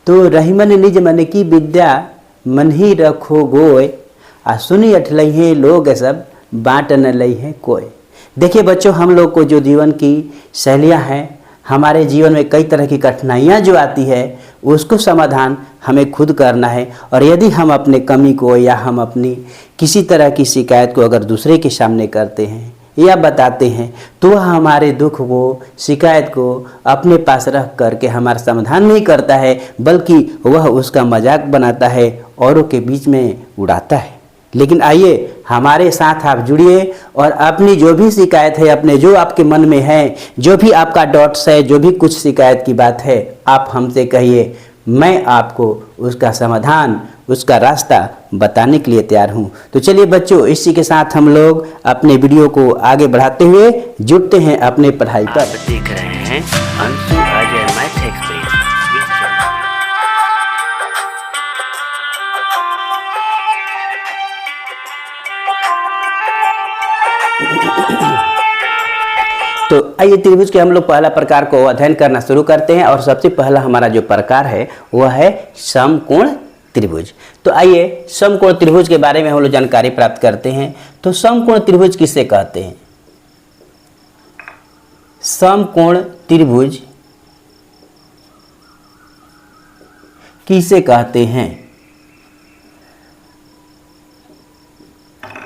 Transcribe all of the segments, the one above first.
तो रहीमन निज मन की विद्या मन ही रखो गोय, आ सुनी अठलहे लोग सब बाँट न लहे कोय। देखिए बच्चों, हम लोग को जो जीवन की शैलियाँ हैं, हमारे जीवन में कई तरह की कठिनाइयाँ जो आती है उसको समाधान हमें खुद करना है। और यदि हम अपने कमी को या हम अपनी किसी तरह की शिकायत को अगर दूसरे के सामने करते हैं या बताते हैं तो वह हमारे दुख को, शिकायत को अपने पास रख करके हमारा समाधान नहीं करता है, बल्कि वह उसका मजाक बनाता है, औरों के बीच में उड़ाता है। लेकिन आइए हमारे साथ आप जुड़िए और अपनी जो भी शिकायत है, अपने जो आपके मन में है, जो भी आपका डॉट्स है, जो भी कुछ शिकायत की बात है, आप हमसे कहिए। मैं आपको उसका समाधान, उसका रास्ता बताने के लिए तैयार हूँ। तो चलिए बच्चों, इसी के साथ हम लोग अपने वीडियो को आगे बढ़ाते हुए जुड़ते हैं अपने पढ़ाई पर। आप देख रहे हैं अंशु अजय मैथ एक्सप्रेस। तो आइए त्रिभुज के हम लोग पहला प्रकार को अध्ययन करना शुरू करते हैं। और सबसे पहला हमारा जो प्रकार है वह है समकोण त्रिभुज। तो आइए समकोण त्रिभुज के बारे में हम लोग जानकारी प्राप्त करते हैं। तो समकोण त्रिभुज किसे कहते हैं? समकोण त्रिभुज किसे कहते हैं?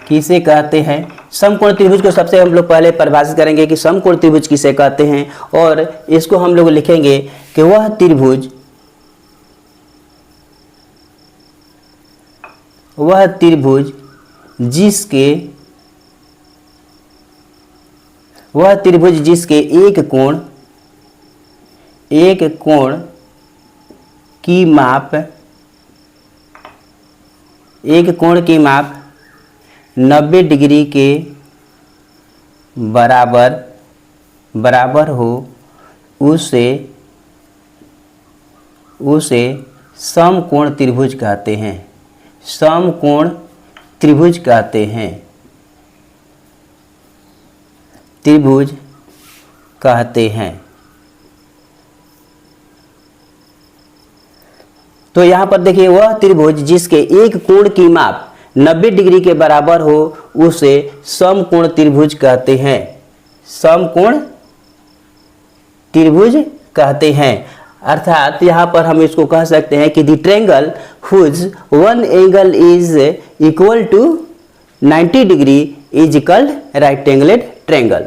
किसे कहते हैं? समकोण त्रिभुज को सबसे हम लोग पहले परिभाषित करेंगे कि समकोण त्रिभुज किसे कहते हैं, और इसको हम लोग लिखेंगे कि वह त्रिभुज जिसके एक कोण की माप 90 डिग्री के बराबर हो, उसे समकोण त्रिभुज कहते हैं। समकोण त्रिभुज कहते हैं। त्रिभुज कहते हैं। तो यहाँ पर देखिए, वह त्रिभुज जिसके एक कोण की माप 90 डिग्री के बराबर हो उसे समकोण त्रिभुज कहते हैं। समकोण त्रिभुज कहते हैं। अर्थात यहाँ पर हम इसको कह सकते हैं कि the triangle whose one angle is equal to 90 degree is called right angled triangle.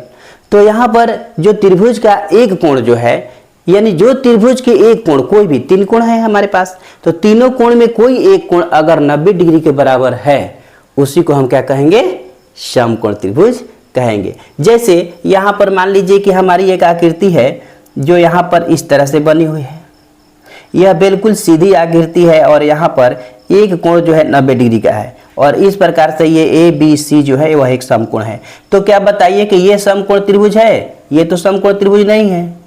तो यहाँ पर जो त्रिभुज का एक कोण जो है, यानी जो त्रिभुज के एक कोण, कोई भी 3 कोण है हमारे पास, तो तीनों कोण में कोई एक कोण अगर 90 डिग्री के बराबर है, उसी को हम क्या कहेंगे? समकोण त्रिभुज कहेंगे। जैसे यहाँ पर मान लीजिए कि हमारी एक आकृति है जो यहाँ पर इस तरह से बनी हुई है। यह बिल्कुल सीधी आकृति है और यहाँ पर एक कोण जो है 90 डिग्री का है, और इस प्रकार से ये ABC जो है वह एक समकोण है। तो क्या बताइए कि ये समकोण त्रिभुज है? ये तो समकोण त्रिभुज नहीं है,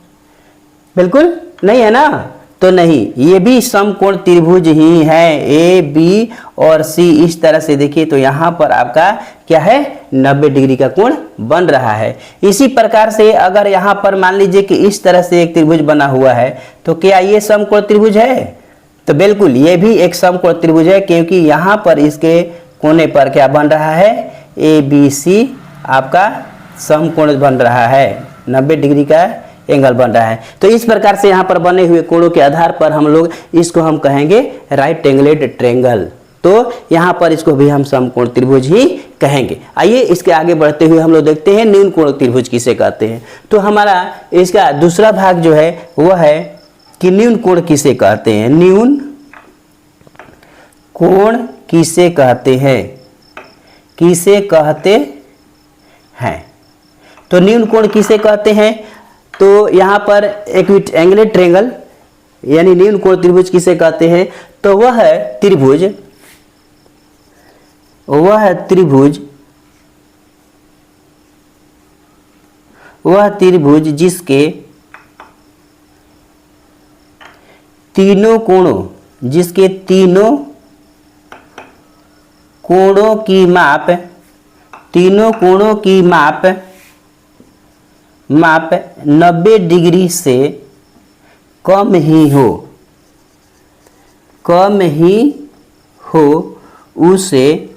बिल्कुल नहीं है ना। तो नहीं, ये भी समकोण त्रिभुज ही है। A, B और C इस तरह से देखिए तो यहाँ पर आपका क्या है? 90 डिग्री का कोण बन रहा है। इसी प्रकार से अगर यहाँ पर मान लीजिए कि इस तरह से एक त्रिभुज बना हुआ है, तो क्या ये समकोण त्रिभुज है? तो बिल्कुल ये भी एक समकोण त्रिभुज है, क्योंकि यहाँ पर इसके कोने पर क्या बन रहा है? ABC आपका समकोण बन रहा है, 90 डिग्री का एंगल बन रहा है। तो इस प्रकार से यहाँ पर बने हुए कोणों के आधार पर हम लोग इसको हम कहेंगे राइट एंगल्ड ट्रायंगल। तो यहाँ पर इसको भी हम समकोण त्रिभुज ही कहेंगे। आइए इसके आगे बढ़ते हुए हम लोग देखते हैं न्यून कोण त्रिभुज किसे कहते हैं। तो हमारा इसका दूसरा भाग जो है वह है कि न्यून कोण किसे कहते हैं। न्यून कोण किसे कहते हैं? किसे कहते हैं? तो न्यून कोण किसे कहते हैं? तो यहाँ पर एक एंगल ट्रायंगल यानी न्यून कोण त्रिभुज किसे कहते हैं? तो वह त्रिभुज जिसके तीनों कोणों की माप 90 डिग्री से कम ही हो। कम ही हो उसे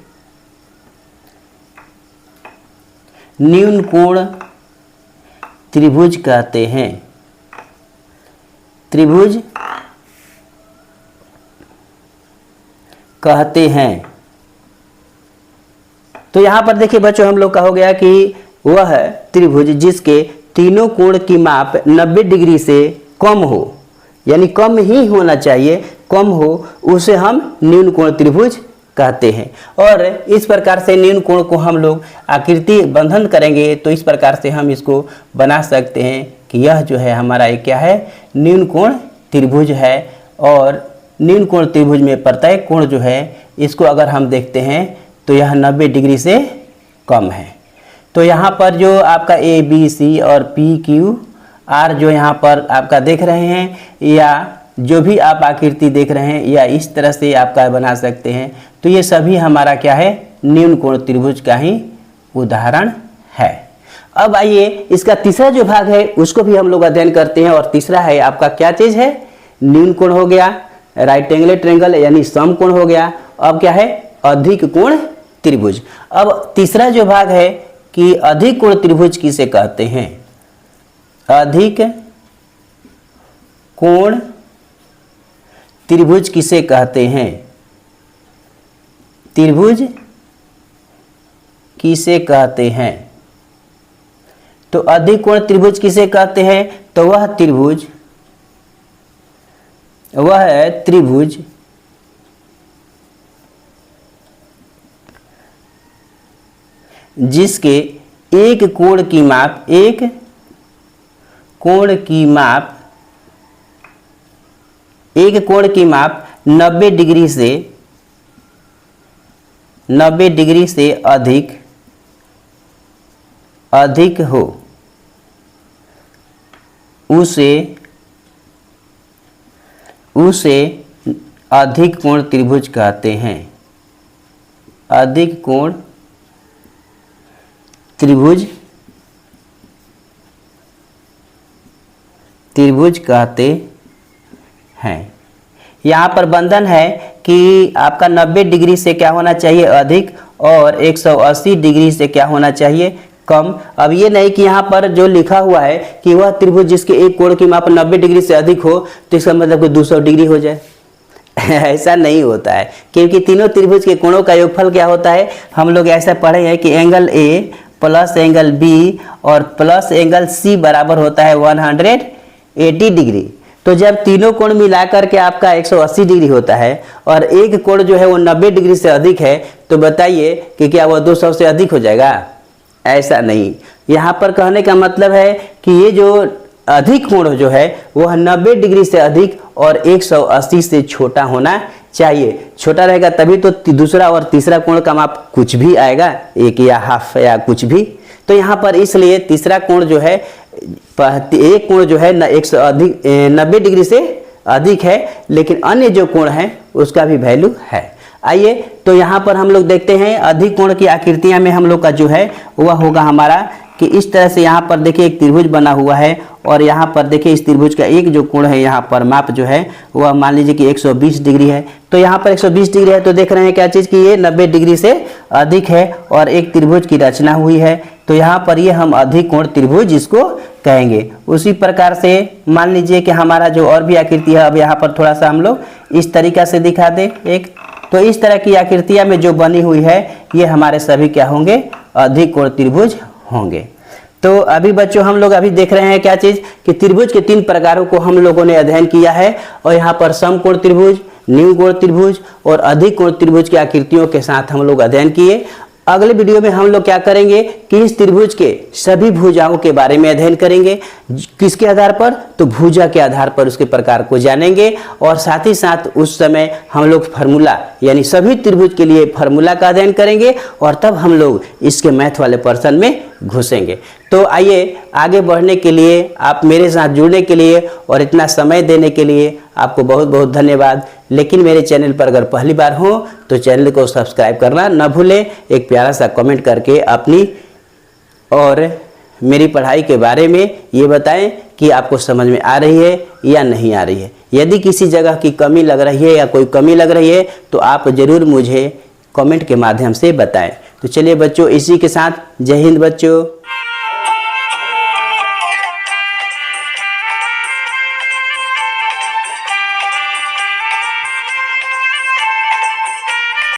न्यून कोण त्रिभुज कहते हैं। त्रिभुज कहते हैं। तो यहाँ पर देखिए बच्चों, हम लोग का हो गया कि वह त्रिभुज जिसके तीनों कोण की माप 90 डिग्री से कम हो, यानी कम ही होना चाहिए, कम हो, उसे हम न्यून कोण त्रिभुज कहते हैं। और इस प्रकार से न्यून कोण को हम लोग आकृति बंधन करेंगे तो इस प्रकार से हम इसको बना सकते हैं कि यह जो है हमारा एक क्या है, न्यून कोण त्रिभुज है। और न्यून कोण त्रिभुज में प्रत्येक कोण जो है इसको अगर हम देखते हैं तो यह 90 डिग्री से कम है। तो यहाँ पर जो आपका ए बी सी और पी क्यू आर जो यहाँ पर आपका देख रहे हैं, या जो भी आप आकृति देख रहे हैं, या इस तरह से आपका बना सकते हैं, तो ये सभी हमारा क्या है, न्यून कोण त्रिभुज का ही उदाहरण है। अब आइए इसका तीसरा जो भाग है उसको भी हम लोग अध्ययन करते हैं। और तीसरा है आपका क्या चीज़ है, न्यून कोण हो गया, राइट एंगल ट्रायंगल यानी समकोण हो गया। अब क्या है, अधिक कोण त्रिभुज। अब तीसरा जो भाग है कि अधिक कोण त्रिभुज किसे कहते हैं। अधिक कोण त्रिभुज किसे कहते हैं, त्रिभुज किसे कहते हैं। तो अधिक कोण त्रिभुज किसे कहते हैं, तो वह त्रिभुज जिसके एक कोण की माप 90 डिग्री से अधिक हो, उसे अधिक कोण त्रिभुज कहते हैं। अधिक कोण त्रिभुज कहते हैं। यहाँ पर बंधन है कि आपका 90 डिग्री से क्या होना चाहिए, अधिक, और 180 डिग्री से क्या होना चाहिए, कम। अब ये नहीं कि यहाँ पर जो लिखा हुआ है कि वह त्रिभुज जिसके एक कोण की माप 90 डिग्री से अधिक हो तो इसका मतलब कि 200 डिग्री हो जाए। ऐसा नहीं होता है, क्योंकि तीनों त्रिभुज के कोणों का योगफल क्या होता है, हम लोग ऐसा पढ़े हैं कि angle A plus angle B और प्लस एंगल सी बराबर होता है 180 डिग्री। तो जब तीनों कोण मिलाकर के आपका 180 डिग्री होता है और एक कोण जो है वो 90 डिग्री से अधिक है, तो बताइए कि क्या वह 200 से अधिक हो जाएगा। ऐसा नहीं, यहाँ पर कहने का मतलब है कि ये जो अधिक कोण जो है वह 90 डिग्री से अधिक और 180 से छोटा होना चाहिए। छोटा रहेगा तभी तो दूसरा और तीसरा कोण का माप कुछ भी आएगा, एक या हाफ या कुछ भी। तो यहाँ पर इसलिए तीसरा कोण जो है, एक कोण जो है 90 डिग्री से अधिक है, लेकिन अन्य जो कोण है उसका भी वैल्यू है। आइए तो यहाँ पर हम लोग देखते हैं अधिक कोण की आकृतियाँ में हम लोग का जो है वह होगा हमारा कि इस तरह से यहाँ पर देखिए एक त्रिभुज बना हुआ है और यहाँ पर देखिए इस त्रिभुज का एक जो कोण है यहाँ पर माप जो है वह मान लीजिए कि 120 डिग्री है। तो यहाँ पर 120 डिग्री है तो देख रहे हैं क्या चीज़ कि ये 90 डिग्री से अधिक है और एक त्रिभुज की रचना हुई है। तो यहाँ पर ये हम अधिक कोण त्रिभुज इसको कहेंगे। उसी प्रकार से मान लीजिए कि हमारा जो और भी आकृति है, अब यहाँ पर थोड़ा सा हम लोग इस तरीका से दिखा दें एक, तो इस तरह की आकृतियाँ में जो बनी हुई है ये हमारे सभी क्या होंगे, अधिक कोण त्रिभुज होंगे। तो अभी बच्चों हम लोग अभी देख रहे हैं क्या चीज़ कि त्रिभुज के 3 प्रकारों को हम लोगों ने अध्ययन किया है और यहाँ पर समकोण त्रिभुज, न्यून कोण त्रिभुज और अधिक कोण त्रिभुज की आकृतियों के साथ हम लोग अध्ययन किए। अगले वीडियो में हम लोग क्या करेंगे कि इस त्रिभुज के सभी भुजाओं के बारे में अध्ययन करेंगे। किसके आधार पर, तो भुजा के आधार पर उसके प्रकार को जानेंगे और साथ ही साथ उस समय हम लोग फार्मूला यानी सभी त्रिभुज के लिए फार्मूला का अध्ययन करेंगे और तब हम लोग इसके मैथ वाले पर्सन में घुसेंगे। तो आइए आगे बढ़ने के लिए, आप मेरे साथ जुड़ने के लिए और इतना समय देने के लिए आपको बहुत बहुत धन्यवाद। लेकिन मेरे चैनल पर अगर पहली बार हो तो चैनल को सब्सक्राइब करना न भूलें। एक प्यारा सा कमेंट करके अपनी और मेरी पढ़ाई के बारे में ये बताएं कि आपको समझ में आ रही है या नहीं आ रही है। यदि किसी जगह की कमी लग रही है या कोई कमी लग रही है तो आप ज़रूर मुझे कमेंट के माध्यम से बताएं। तो चलिए बच्चों, इसी के साथ जय हिंद बच्चों।